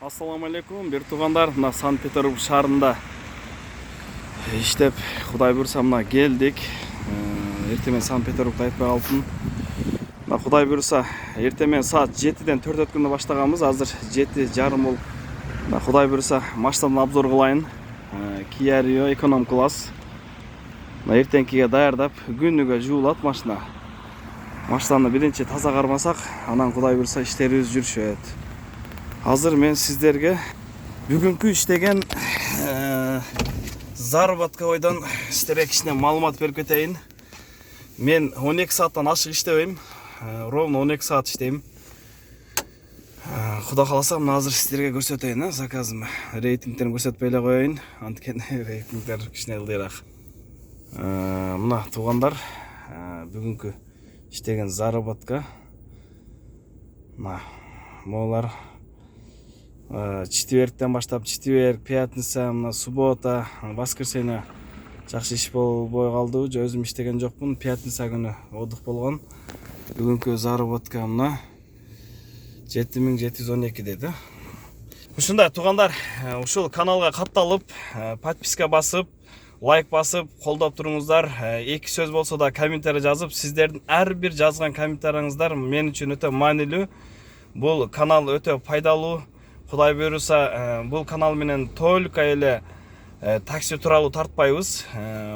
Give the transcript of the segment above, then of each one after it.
Ассаламу алейкум, бир туугандар. Мына Санкт-Петербург шаарында иштеп, Кудай буйруса мына келдик. Эртемен Санкт-Петербургда айтпай калдым. Мына Кудай буйруса эртемен саат 7-ден 4 өткөндө баштаганбыз. Азыр 7:30 болуп. Мына Кудай буйруса машинадан обзор кылайын. Kia Rio эконом класс. Мына эртеңкиге даярдап, күнүгө жуулат машина. Машинаны биринчи таза кармасак, анан Кудай буйруса иштерибиз жүрүшөт. Азыр мен сиздерге бүгүнкү иштеген заработка ойдан сиздерге кичине маалымат берип кетейин. Мен 12 сааттан ашык иштебейм. Ровно 12 саат иштейм. Кудай кааласа, мына азыр сиздерге көрсөтөйүн, заказым. Рейтингтерин көрсөтпөй эле коеюн. Анткени рейтингтер кичине ылдыйраак. Мына туугандар, бүгүнкү иштеген заработка. Мына молар четверктен баштап, четверг, пятница, мына суббота, воскресенье жакшы иш болбой калды. Өзүм иштеген жокмун. Пятница күнү отдых болгон. Бүгүнкү заработка мына 7712 деди. Ушундай туугандар, ушул каналга катталып, подписка басып, лайк басып, колдоп туруңуздар. Эки сөз болсо да комментарий жазып, сиздердин ар бир жазган комментарийиңиздар мен үчүн өтө маанилүү. Бул канал өтө пайдалуу. Кудай буйруса, бул канал менен только эле такси тууралуу тартпайбыз.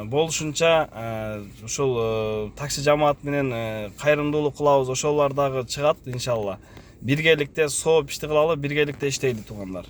Болушунча ушул такси жамаат менен кайрымдуулук кылабыз. Ошолор дагы чыгат иншалла. Биргеликте сооп ишти кылалы, биргеликте иштейли туугандар.